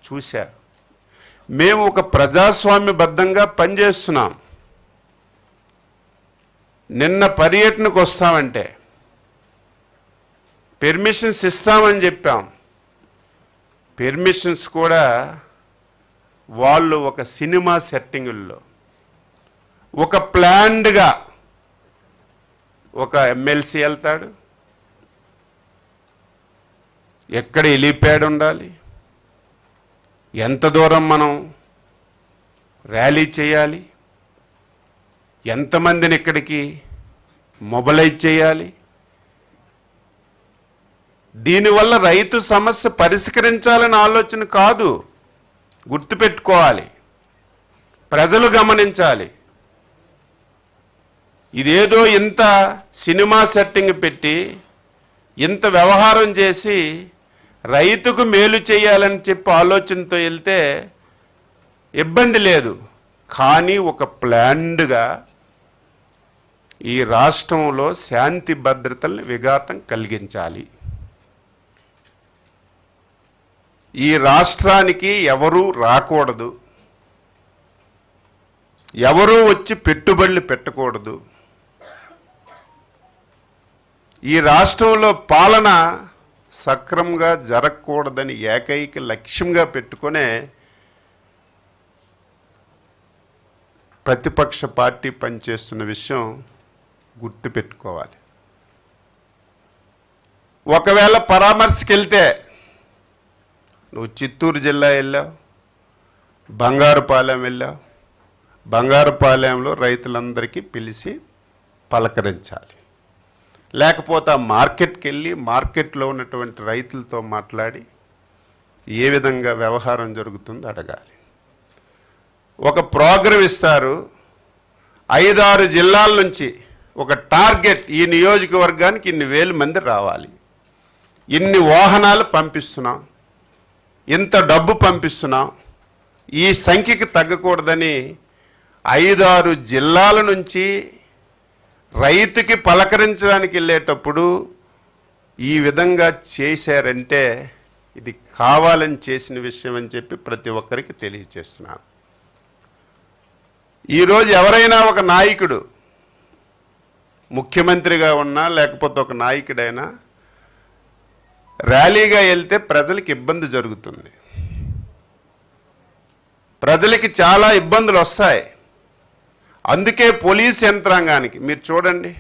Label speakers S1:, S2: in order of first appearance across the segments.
S1: చూశారు. మేము ఒక ప్రజాస్వామ్యబద్ధంగా పనిచేస్తున్నాం. నిన్న పర్యటనకు వస్తామంటే పెర్మిషన్స్ ఇస్తామని చెప్పాం. పెర్మిషన్స్ కూడా వాళ్ళు ఒక సినిమా సెట్టింగుల్లో ఒక ప్లాన్డ్గా ఒక ఎమ్మెల్సీ వెళ్తాడు, ఎక్కడ హెలీప్యాడ్ ఉండాలి, ఎంత దూరం మనం ర్యాలీ చేయాలి, ఎంతమందిని ఇక్కడికి మొబలైజ్ చేయాలి, దీనివల్ల రైతు సమస్య పరిష్కరించాలని ఆలోచన కాదు. గుర్తుపెట్టుకోవాలి, ప్రజలు గమనించాలి. ఇదేదో ఇంత సినిమా సెట్టింగ్ పెట్టి ఇంత వ్యవహారం చేసి రైతుకు మేలు చేయాలని చెప్పి ఆలోచనతో వెళ్తే ఇబ్బంది లేదు. కానీ ఒక ప్లాన్డ్గా ఈ రాష్ట్రంలో శాంతి భద్రతల్ని విఘాతం కలిగించాలి. ఈ రాష్ట్రానికి ఎవరూ రాకూడదు, ఎవరూ వచ్చి పెట్టుబడులు పెట్టకూడదు, ఈ రాష్ట్రంలో పాలన సక్రమంగా జరగకూడదని ఏకైక లక్ష్యంగా పెట్టుకునే ప్రతిపక్ష పార్టీ పనిచేస్తున్న విషయం గుర్తుపెట్టుకోవాలి. ఒకవేళ పరామర్శకి వెళ్తే నువ్వు చిత్తూరు జిల్లా వెళ్ళావు, బంగారుపాలెం వెళ్ళావు, బంగారుపాలెంలో రైతులందరికీ పిలిచి పలకరించాలి. లేకపోతే ఆ మార్కెట్కి వెళ్ళి మార్కెట్లో ఉన్నటువంటి రైతులతో మాట్లాడి ఏ విధంగా వ్యవహారం జరుగుతుందో అడగాలి. ఒక ప్రోగ్రాం ఇస్తారు, 5-6 జిల్లాల నుంచి ఒక టార్గెట్, ఈ నియోజకవర్గానికి ఇన్ని వేల మంది రావాలి, ఇన్ని వాహనాలు పంపిస్తున్నాం, ఇంత డబ్బు పంపిస్తున్నాం, ఈ సంఖ్యకి తగ్గకూడదని 5-6 జిల్లాల నుంచి రైతుకి పలకరించడానికి వెళ్ళేటప్పుడు ఈ విధంగా చేశారంటే ఇది కావాలని చేసిన విషయం అని చెప్పి ప్రతి ఒక్కరికి తెలియజేస్తున్నాను. ఈరోజు ఎవరైనా ఒక నాయకుడు ముఖ్యమంత్రిగా ఉన్నా లేకపోతే ఒక నాయకుడైనా ర్యాలీగా వెళ్తే ప్రజలకు ఇబ్బంది జరుగుతుంది, ప్రజలకి చాలా ఇబ్బందులు వస్తాయి. అందుకే పోలీస్ యంత్రాంగానికి మీరు చూడండి,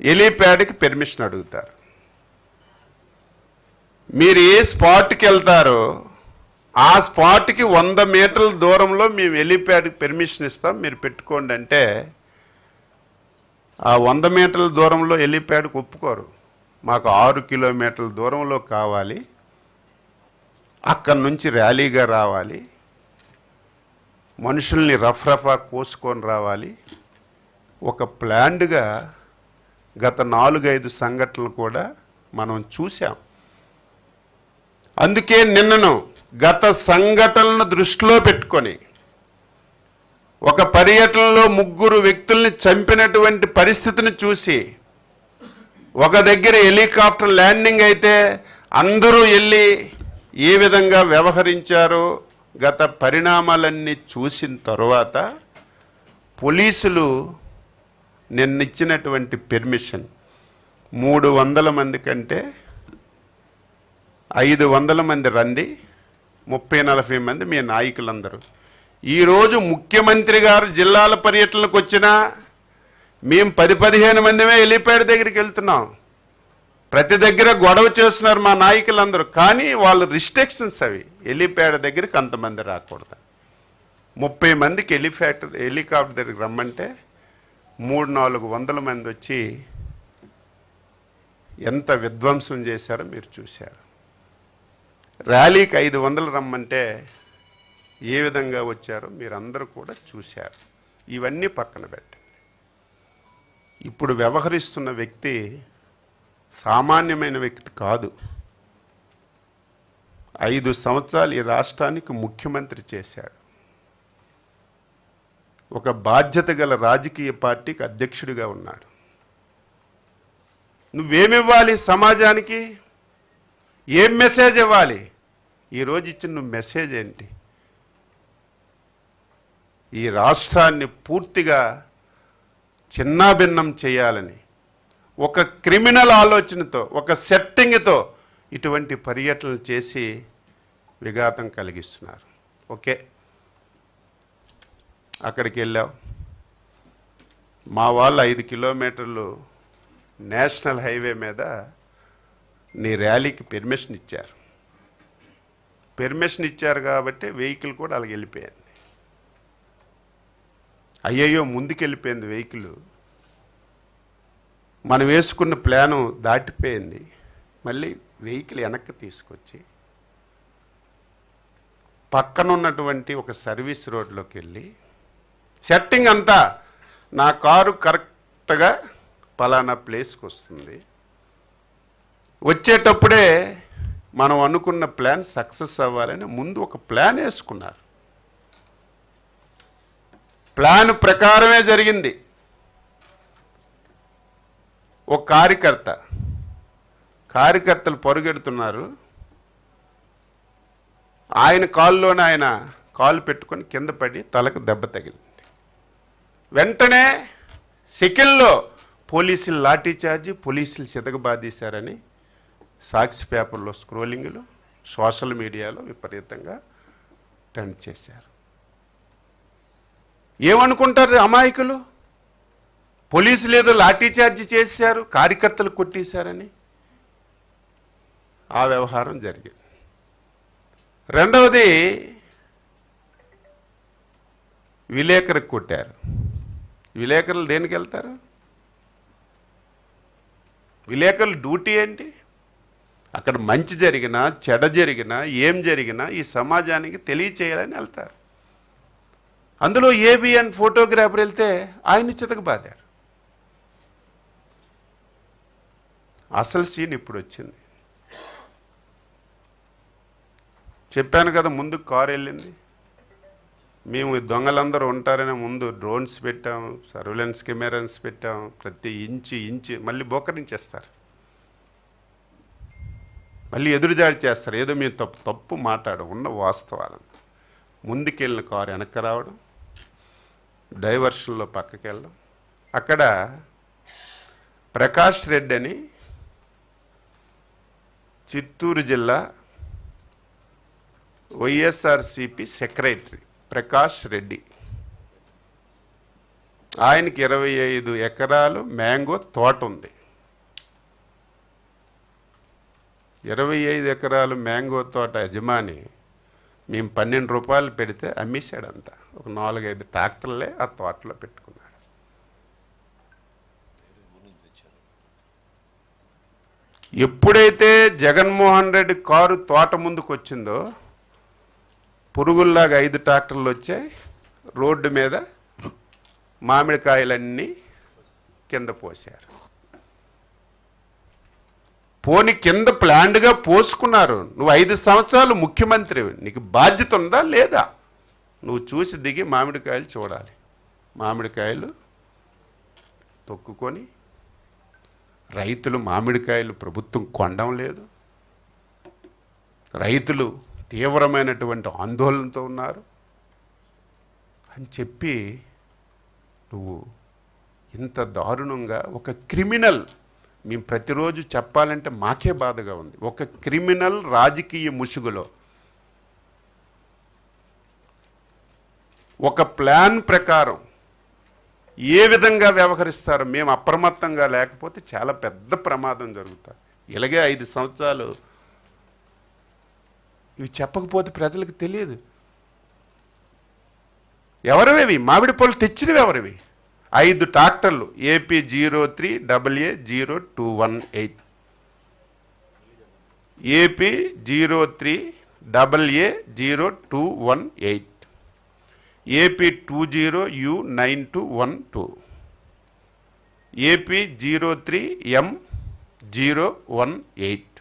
S1: హెలీప్యాడ్కి పెర్మిషన్ అడుగుతారు. మీరు ఏ స్పాట్కి వెళ్తారో ఆ స్పాట్కి 100 మీటర్ల దూరంలో మేము హెలీప్యాడ్కి పెర్మిషన్ ఇస్తాం, మీరు పెట్టుకోండి అంటే ఆ 100 మీటర్ల దూరంలో హెలీప్యాడ్కి ఒప్పుకోరు. మాకు 6 కిలోమీటర్ల దూరంలో కావాలి, అక్కడి నుంచి ర్యాలీగా రావాలి, మనుషుల్ని రఫ్రఫా కోసుకొని రావాలి. ఒక ప్లాన్డ్గా గత 4-5 సంఘటనలు కూడా మనం చూసాం. అందుకే నిన్నను గత సంఘటనలను దృష్టిలో పెట్టుకొని ఒక పర్యటనలో 3 వ్యక్తుల్ని చంపినటువంటి పరిస్థితిని చూసి ఒక దగ్గర హెలికాప్టర్ ల్యాండింగ్ అయితే అందరూ వెళ్ళి ఏ విధంగా వ్యవహరించారో గత పరిణామాలన్నీ చూసిన తర్వాత పోలీసులు నిన్నిచ్చినటువంటి పెర్మిషన్ 300 మంది కంటే 500 మంది రండి, 30-40 మంది మీ నాయకులందరూ. ఈరోజు ముఖ్యమంత్రి గారు జిల్లాల పర్యటనకు వచ్చినా మేము 10-15 మందిమే హెలీప్యాడ్ దగ్గరికి వెళ్తున్నాం. ప్రతి దగ్గర గొడవ చేస్తున్నారు మా నాయకులందరూ, కానీ వాళ్ళు రిస్ట్రిక్షన్స్ అవి, హెలీప్యాడ్ దగ్గరికి అంతమంది రాకూడదు. 30 మందికి హెలికాప్టర్ దగ్గరికి రమ్మంటే 300-400 మంది వచ్చి ఎంత విధ్వంసం చేశారో మీరు చూశారు. ర్యాలీకి 500 రమ్మంటే ఏ విధంగా వచ్చారో మీరందరూ కూడా చూశారు. ఇవన్నీ పక్కన పెట్టండి. ఇప్పుడు వ్యవహరిస్తున్న వ్యక్తి సామాన్యమైన వ్యక్తి కాదు. 5 సంవత్సరాలు ఈ రాష్ట్రానికి ముఖ్యమంత్రి చేశాడు. ఒక బాధ్యత గల రాజకీయ పార్టీకి అధ్యక్షుడిగా ఉన్నాడు. నువ్వేమివ్వాలి సమాజానికి? ఏం మెసేజ్ ఇవ్వాలి? ఈరోజు ఇచ్చిన మెసేజ్ ఏంటి? ఈ రాష్ట్రాన్ని పూర్తిగా చిన్నాభిన్నం చేయాలని ఒక క్రిమినల్ ఆలోచనతో, ఒక సెట్టింగ్తో ఇటువంటి పర్యటనలు చేసి విఘాతం కలిగిస్తున్నారు. ఓకే, అక్కడికి వెళ్ళావు, మా వాళ్ళు 5 కిలోమీటర్లు నేషనల్ హైవే మీద నీ ర్యాలీకి పెర్మిషన్ ఇచ్చారు. పెర్మిషన్ ఇచ్చారు కాబట్టి వెహికల్ కూడా అలాగ వెళ్ళిపోయింది. అయ్యయ్యో ముందుకెళ్ళిపోయింది వెహికల్, మనం వేసుకున్న ప్లాను దాటిపోయింది. మళ్ళీ వెహికల్ వెనక్కి తీసుకొచ్చి పక్కనున్నటువంటి ఒక సర్వీస్ రోడ్లోకి వెళ్ళి సెట్టింగ్ అంతా, నా కారు కరెక్ట్గా పలానా ప్లేస్కి వస్తుంది, వచ్చేటప్పుడే మనం అనుకున్న ప్లాన్ సక్సెస్ అవ్వాలని ముందు ఒక ప్లాన్ వేసుకున్నారు. ప్లాన్ ప్రకారమే జరిగింది. ఒక కార్యకర్తలు పరుగెడుతున్నారు, ఆయన కాల్లోనే ఆయన కాలు పెట్టుకొని కింద పడి తలకు దెబ్బ తగిలింది. వెంటనే సెకండ్లో పోలీసులు లాఠీ చార్జి, పోలీసులు సితకబాదీశారని సాక్షి పేపర్లో స్క్రోలింగ్లు, సోషల్ మీడియాలో విపరీతంగా ట్రెండ్ చేశారు. ఏమనుకుంటారు అమాయకులు? పోలీసులు ఏదో లాఠీ చార్జి చేశారు, కార్యకర్తలు కొట్టేశారని ఆ వ్యవహారం జరిగింది. రెండవది, విలేకరికి కొట్టారు. విలేకరులు దేనికి వెళ్తారు? విలేకరుల డ్యూటీ ఏంటి? అక్కడ మంచి జరిగినా చెడ జరిగినా ఏం జరిగినా ఈ సమాజానికి తెలియచేయాలని వెళ్తారు. అందులో ఏబిఎన్ ఫోటోగ్రాఫర్ వెళ్తే ఆయన చితకబాదారు. అసలు సీన్ ఇప్పుడు వచ్చింది. చెప్పాను కదా, ముందు కారు వెళ్ళింది, మేము దొంగలందరూ ఉంటారని ముందు డ్రోన్స్ పెట్టాం, సర్వేలెన్స్ కెమెరాస్ పెట్టాం, ప్రతి ఇంచి మళ్ళీ బోకరించేస్తారు, మళ్ళీ ఎదురుదాడి చేస్తారు. ఏదో మేము తప్పు మాట్లాడడం, ఉన్న వాస్తవాలను. ముందుకెళ్ళిన కారు వెనక్కి రావడం, డైవర్షన్లో పక్కకి వెళ్ళడం. అక్కడ ప్రకాష్ రెడ్డి అని చిత్తూరు జిల్లా వైఎస్ఆర్సిపి సెక్రటరీ ప్రకాష్ రెడ్డి, ఆయనకి 25 ఎకరాలు మ్యాంగో తోట ఉంది. 25 ఎకరాలు మ్యాంగో తోట యజమాని మేము 12 రూపాయలు పెడితే అమ్మేశాడంట. ఒక 4-5 ట్రాక్టర్లే ఆ తోటలో పెట్టుకున్నాడు. ఎప్పుడైతే జగన్మోహన్ రెడ్డి కారు తోట ముందుకు వచ్చిందో పురుగుల్లాగా 5 ట్రాక్టర్లు వచ్చాయి. రోడ్డు మీద మామిడికాయలన్నీ కింద పోశారు. పోని కింద ప్లాండ్గా పోసుకున్నారు. నువ్వు 5 సంవత్సరాలు ముఖ్యమంత్రి, నీకు బాధ్యత ఉందా లేదా? నువ్వు చూసి దిగి మామిడికాయలు చూడాలి. మామిడికాయలు తొక్కుకొని రైతులు మామిడికాయలు ప్రభుత్వం కొనడం లేదు. రైతులు తీవ్రమైనటువంటి ఆందోళనతో ఉన్నారు అని చెప్పి నువ్వు ఇంత దారుణంగా ఒక క్రిమినల్, మేము ప్రతిరోజు చెప్పాలంటే మాకే బాధగా ఉంది, ఒక క్రిమినల్ రాజకీయ ముసుగులో ఒక ప్లాన్ ప్రకారం ఏ విధంగా వ్యవహరిస్తారో మేము అప్రమత్తంగా లేకపోతే చాలా పెద్ద ప్రమాదం జరుగుతుంది. ఇలాగే 5 సంవత్సరాలు ఇవి చెప్పకపోతే ప్రజలకు తెలియదు. ఎవరివి మామిడి పళ్ళు తెచ్చినవి? ఎవరివి? 5 ట్రాక్టర్లు AP 03AA0218, AP 03AA0218, AP 20U9212, AP 03M018,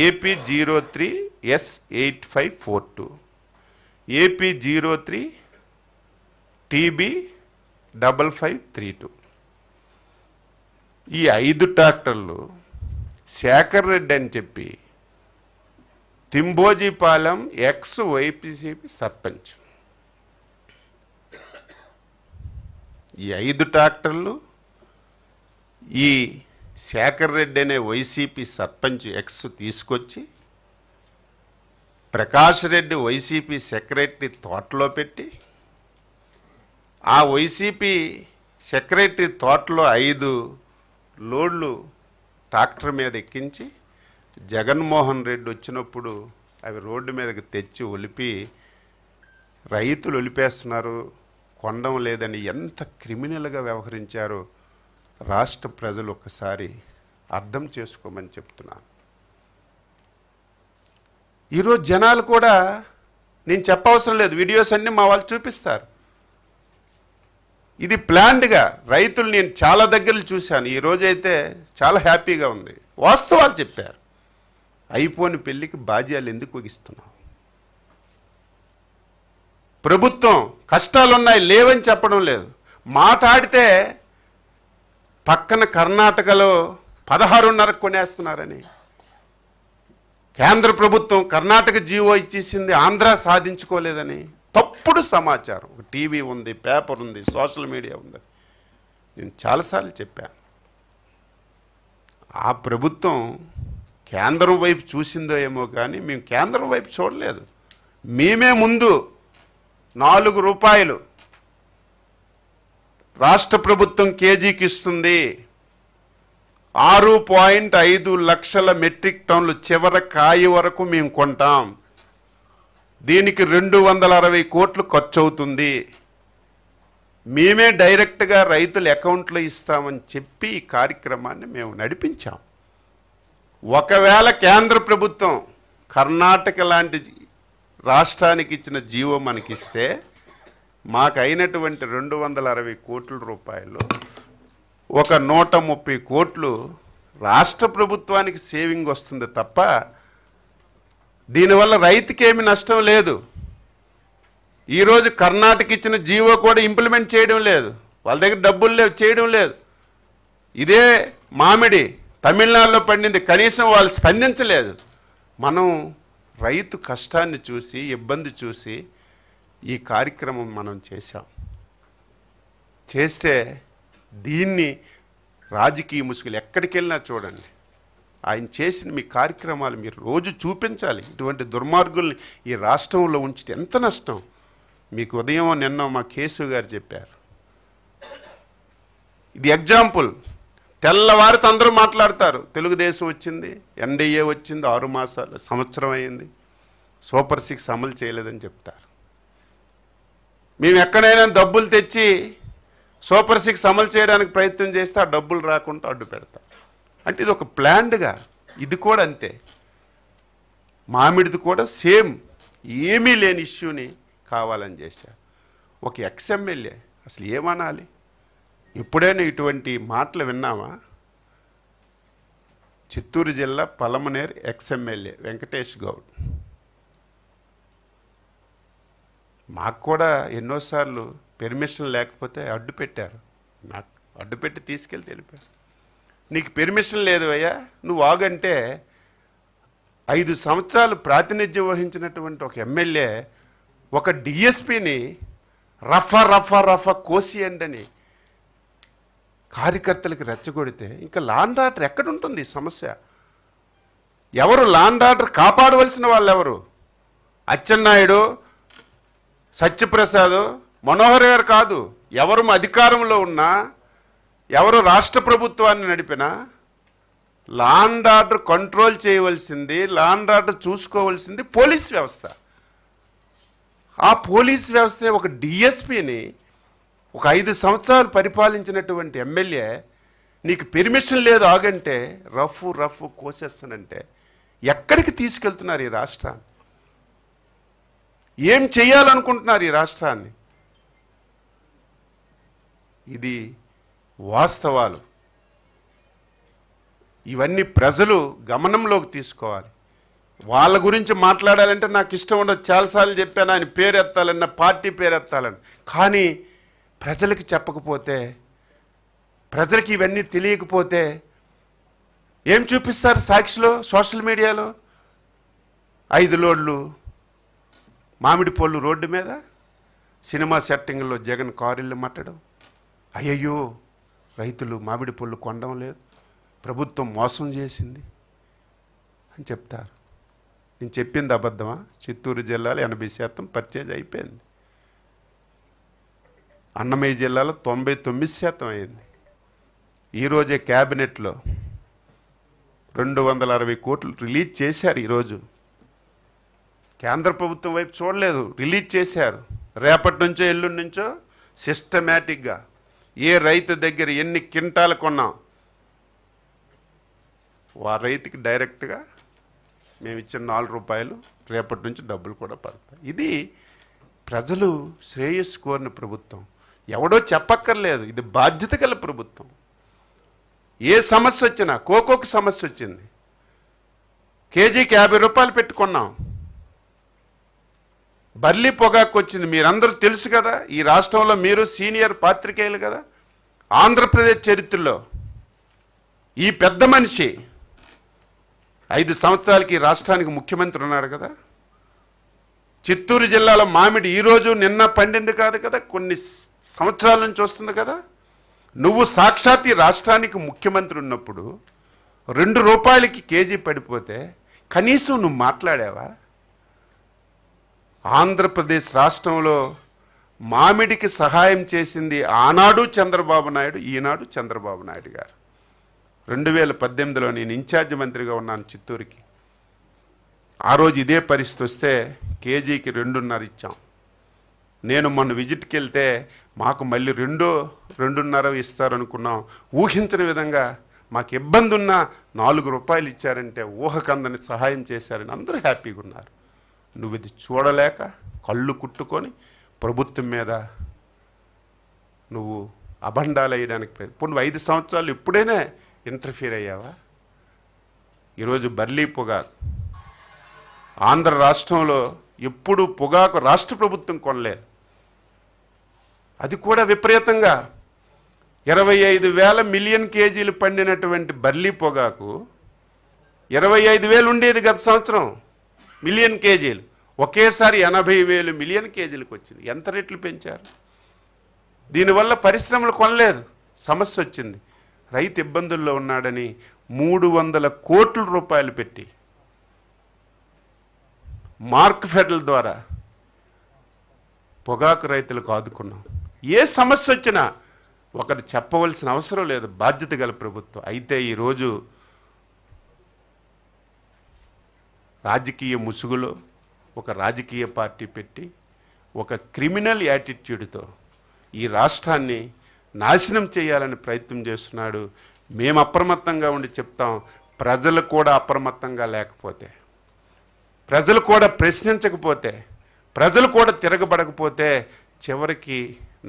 S1: AP 03S8542, AP 03TB5532. ఈ 5 ట్రాక్టర్లు శేఖర్ రెడ్డి అని చెప్పి తింబోజీపాలెం ఎక్స్ వైసీపీ సర్పంచ్. ఈ 5 ట్రాక్టర్లు ఈ శేఖర్ రెడ్డి అనే వైసీపీ సర్పంచ్ ఎక్స్ తీసుకొచ్చి ప్రకాష్ రెడ్డి వైసీపీ సెక్రటరీ తోటలో పెట్టి ఆ వైసీపీ సెక్రటరీ తోటలో 5 లోడ్లు ట్రాక్టర్ మీద ఎక్కించి జగన్మోహన్ రెడ్డి వచ్చినప్పుడు అవి రోడ్డు మీదకి తెచ్చి ఒలిపి రైతులు ఒలిపేస్తున్నారు, కొండం లేదని ఎంత క్రిమినల్గా వ్యవహరించారో రాష్ట్ర ప్రజలు ఒక్కసారి అర్థం చేసుకోమని చెప్తున్నాను. ఈరోజు జనాలు కూడా నేను చెప్పవసరం లేదు, వీడియోస్ అన్నీ మా వాళ్ళు చూపిస్తారు. ఇది ప్లాన్డ్గా రైతులు నేను చాలా దగ్గరలు చూశాను. ఈరోజైతే చాలా హ్యాపీగా ఉంది. వాస్తవాలు చెప్పారు. అయిపోని పెళ్ళికి బాధ్యాలు ఎందుకు వగిస్తున్నావు? ప్రభుత్వం కష్టాలున్నాయి లేవని చెప్పడం లేదు. మాట్లాడితే పక్కన కర్ణాటకలో 16.5 కొనేస్తున్నారని, కేంద్ర ప్రభుత్వం కర్ణాటక జీవో ఇచ్చేసింది, ఆంధ్ర సాధించుకోలేదని తప్పుడు సమాచారం. టీవీ ఉంది, పేపర్ ఉంది, సోషల్ మీడియా ఉంది. నేను చాలాసార్లు చెప్పాను. ఆ ప్రభుత్వం కేంద్రం వైపు చూసిందో ఏమో కానీ మేము కేంద్రం వైపు చూడలేదు. మేమే ముందు 4 రూపాయలు రాష్ట్ర ప్రభుత్వం కేజీకి ఇస్తుంది. 6.5 లక్షల మెట్రిక్ టన్నులు చివరి కాయ వరకు మేము కొంటాం. దీనికి 260 కోట్లు ఖర్చు అవుతుంది. మేమే డైరెక్ట్గా రైతుల అకౌంట్లో ఇస్తామని చెప్పి ఈ కార్యక్రమాన్ని మేము నడిపించాం. ఒకవేళ కేంద్ర ప్రభుత్వం కర్ణాటక లాంటి రాష్ట్రానికి ఇచ్చిన జీవో మనకిస్తే మాకు అయినటువంటి 260 కోట్ల రూపాయలు ఒక 130 కోట్లు రాష్ట్ర ప్రభుత్వానికి సేవింగ్ వస్తుంది తప్ప దీనివల్ల రైతుకి ఏమి నష్టం లేదు. ఈరోజు కర్ణాటక ఇచ్చిన జీవో కూడా ఇంప్లిమెంట్ చేయడం లేదు. వాళ్ళ దగ్గర డబ్బులు లేవు, చేయడం లేదు. ఇదే మామిడి తమిళనాడులో పండింది, కనీసం వాళ్ళు స్పందించలేదు. మనం రైతు కష్టాన్ని చూసి ఇబ్బంది చూసి ఈ కార్యక్రమం మనం చేశాం. చేస్తే దీన్ని రాజకీయ ముసుగులు ఎక్కడికి వెళ్ళినా చూడండి, ఆయన చేసిన మీ కార్యక్రమాలు మీరు రోజు చూపించాలి. ఇటువంటి దుర్మార్గుల్ని ఈ రాష్ట్రంలో ఉంచితే ఎంత నష్టం. మీకు ఉదయం నిన్న మా కేసు గారు చెప్పారు. ఇది ఎగ్జాంపుల్. తెల్లవారితో అందరూ మాట్లాడతారు, తెలుగుదేశం వచ్చింది, ఎన్డీఏ వచ్చింది, 6 మాసాలు సంవత్సరం అయింది, సూపర్ 6 అమలు చేయలేదని చెప్తారు. మేము ఎక్కడైనా డబ్బులు తెచ్చి సూపర్ 6 అమలు చేయడానికి ప్రయత్నం చేస్తే ఆ డబ్బులు రాకుండా అడ్డు పెడతాం. అంటే ఇది ఒక ప్లాన్డ్గా, ఇది కూడా అంతే. మామిడిది కూడా సేమ్, ఏమీ లేని ఇష్యూని కావాలని చేశారు. ఒక ఎక్స్ఎమ్మెల్యే అసలు ఏమనాలి? ఎప్పుడైనా ఇటువంటి మాటలు విన్నామా? చిత్తూరు జిల్లా పలమనేరు ఎక్స్ఎమ్మెల్యే వెంకటేష్ గౌడ్. మాకు కూడా ఎన్నోసార్లు పెర్మిషన్ లేకపోతే అడ్డు పెట్టారు. నాకు అడ్డు పెట్టి తీసుకెళ్ళి తెలిపారు, నీకు పెర్మిషన్ లేదు అయ్యా, నువ్వు ఆగంటే 5 సంవత్సరాలు ప్రాతినిధ్యం వహించినటువంటి ఒక ఎమ్మెల్యే ఒక డిఎస్పిని రఫా కోసియండి అని కార్యకర్తలకి రెచ్చగొడితే ఇంకా లా అండ్ ఆర్డర్ ఎక్కడుంటుంది? ఈ సమస్య ఎవరు లా అండ్ ఆర్డర్ కాపాడవలసిన వాళ్ళు ఎవరు? అచ్చెన్నాయుడు, సత్యప్రసాద్, మనోహర్ గారు కాదు. ఎవరు అధికారంలో ఉన్నా, ఎవరు రాష్ట్ర ప్రభుత్వాన్ని నడిపినా లా అండ్ ఆర్డర్ కంట్రోల్ చేయవలసింది, లా అండ్ ఆర్డర్ చూసుకోవాల్సింది పోలీస్ వ్యవస్థ. ఆ పోలీస్ వ్యవస్థ ఒక డిఎస్పిని ఒక 5 సంవత్సరాలు పరిపాలించినటువంటి ఎమ్మెల్యే నీకు పెర్మిషన్ లేదు ఆగంటే రఫ్ కోసేస్తానంటే ఎక్కడికి తీసుకెళ్తున్నారు ఈ రాష్ట్రాన్ని? ఏం చేయాలనుకుంటున్నారు ఈ రాష్ట్రాన్ని? ఇది వాస్తవాలు. ఇవన్నీ ప్రజలు గమనంలోకి తీసుకోవాలి. వాళ్ళ గురించి మాట్లాడాలంటే నాకు ఇష్టం ఉండదు. చాలాసార్లు చెప్పాను, ఆయన పేరు ఎత్తాలని, నా పార్టీ పేరు ఎత్తాలని. కానీ ప్రజలకి చెప్పకపోతే, ప్రజలకి ఇవన్నీ తెలియకపోతే ఏం చూపిస్తారు సాక్షిలో, సోషల్ మీడియాలో? 5 లోడ్లు మామిడి పళ్ళు రోడ్డు మీద, సినిమా సెట్టింగ్లో జగన్ కారుళ్ళు మట్టడం. అయ్యయ్యో రైతులు మామిడి పళ్ళు కొనడం లేదు, ప్రభుత్వం మోసం చేసింది అని చెప్తారు. నేను చెప్పింది అబద్ధమా? చిత్తూరు జిల్లాలో 80% పర్చేజ్ అయిపోయింది. అన్నమయ్య జిల్లాలో 99% అయింది. ఈరోజే క్యాబినెట్లో 260 కోట్లు రిలీజ్ చేశారు. ఈరోజు కేంద్ర ప్రభుత్వం వైపు చూడలేదు, రిలీజ్ చేశారు. రేపటి నుంచో ఎల్లుండి నుంచో సిస్టమేటిక్గా ఏ రైతు దగ్గర ఎన్ని క్వింటాలు కొన్నాం ఆ రైతుకి డైరెక్ట్గా మేము ఇచ్చిన 4 రూపాయలు రేపటి నుంచి డబ్బులు కూడా పడతాయి. ఇది ప్రజలు శ్రేయస్సు కోరిన ప్రభుత్వం. ఎవడో చెప్పక్కర్లేదు, ఇది బాధ్యత గల ప్రభుత్వం. ఏ సమస్య వచ్చినా, కోకోకు సమస్య వచ్చింది, కేజీకి 50 రూపాయలు పెట్టుకున్నాం. బర్లీ పొగాకు వచ్చింది, మీరందరూ తెలుసు కదా. ఈ రాష్ట్రంలో మీరు సీనియర్ పాత్రికేయులు కదా. ఆంధ్రప్రదేశ్ చరిత్రలో ఈ పెద్ద మనిషి 5 సంవత్సరాలకి రాష్ట్రానికి ముఖ్యమంత్రి ఉన్నాడు కదా. చిత్తూరు జిల్లాలో మామిడి ఈరోజు నిన్న పండింది కాదు కదా, కొన్ని సంవత్సరాల నుంచి వస్తుంది కదా. నువ్వు సాక్షాత్ ఈ రాష్ట్రానికి ముఖ్యమంత్రి ఉన్నప్పుడు 2 రూపాయలకి కేజీ పడిపోతే కనీసం నువ్వు మాట్లాడావా? ఆంధ్రప్రదేశ్ రాష్ట్రంలో మామిడికి సహాయం చేసింది ఆనాడు చంద్రబాబు నాయుడు, ఈనాడు చంద్రబాబు నాయుడు గారు. 2018లో నేను ఇన్ఛార్జ్ మంత్రిగా ఉన్నాను చిత్తూరుకి. ఆ రోజు ఇదే పరిస్థితి వస్తే కేజీకి 2.5 ఇచ్చాం. నేను మొన్న విజిట్కి వెళ్తే మాకు మళ్ళీ 2.5 ఇస్తారనుకున్నాం. ఊహించని విధంగా మాకు ఇబ్బంది ఉన్నా 4 రూపాయలు ఇచ్చారంటే ఊహకందని సహాయం చేశారని అందరూ హ్యాపీగా ఉన్నారు. నువ్వు ఇది చూడలేక కళ్ళు కుట్టుకొని ప్రభుత్వం మీద నువ్వు అభండాలు వేయడానికి ఇప్పుడు నువ్వు 5 సంవత్సరాలు ఎప్పుడైనా ఇంటర్ఫీర్ అయ్యావా? ఈరోజు బర్లీ పొగాకు ఆంధ్ర రాష్ట్రంలో ఎప్పుడు పొగాకు రాష్ట్ర ప్రభుత్వం కొనలేదు. అది కూడా విపరీతంగా 25,000 మిలియన్ కేజీలు పండినటువంటి బర్లీ పొగాకు 25,000 ఉండేది గత సంవత్సరం మిలియన్ కేజీలు. ఒకేసారి 80,000 మిలియన్ కేజీలకు వచ్చింది. ఎంత రేట్లు పెంచారు? దీనివల్ల పరిశ్రమలు కొనలేదు, సమస్య వచ్చింది. రైతు ఇబ్బందుల్లో ఉన్నాడని 300 కోట్ల రూపాయలు పెట్టి మార్క్ ఫెడల్ ద్వారా పొగాకు రైతులకు ఆదుకున్నాం. ఏ సమస్య వచ్చినా ఒకటి చెప్పవలసిన అవసరం లేదు, బాధ్యత గల ప్రభుత్వం. అయితే ఈరోజు రాజకీయ ముసుగులో ఒక రాజకీయ పార్టీ పెట్టి ఒక క్రిమినల్ యాటిట్యూడ్తో ఈ రాష్ట్రాన్ని నాశనం చేయాలని ప్రయత్నం చేస్తున్నాడు. మేము అప్రమత్తంగా ఉండి చెప్తాం. ప్రజలు కూడా అప్రమత్తంగా లేకపోతే, ప్రజలు కూడా ప్రశ్నించకపోతే, ప్రజలు కూడా తిరగబడకపోతే చివరికి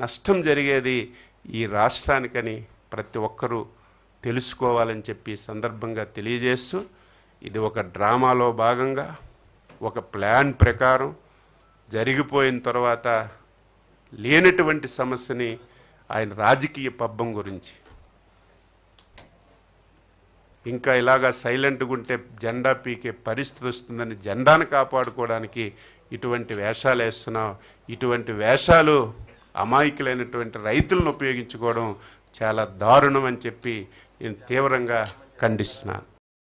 S1: నష్టం జరిగేది ఈ రాష్ట్రానికని ప్రతి ఒక్కరూ తెలుసుకోవాలని చెప్పి సందర్భంగా తెలియజేస్తూ, ఇది ఒక డ్రామాలో భాగంగా ఒక ప్లాన్ ప్రకారం జరిగిపోయిన తర్వాత లేనటువంటి సమస్యని ఆయన రాజకీయ పబ్బం గురించి ఇంకా ఇలాగా సైలెంట్గా ఉంటే జెండా పీకే పరిస్థితి వస్తుందని జెండాను కాపాడుకోవడానికి ఇటువంటి వేషాలు వేస్తున్నావు. ఇటువంటి వేషాలు అమాయకులైనటువంటి రైతులను ఉపయోగించుకోవడం చాలా దారుణం అని చెప్పి నేను తీవ్రంగా ఖండిస్తున్నాను.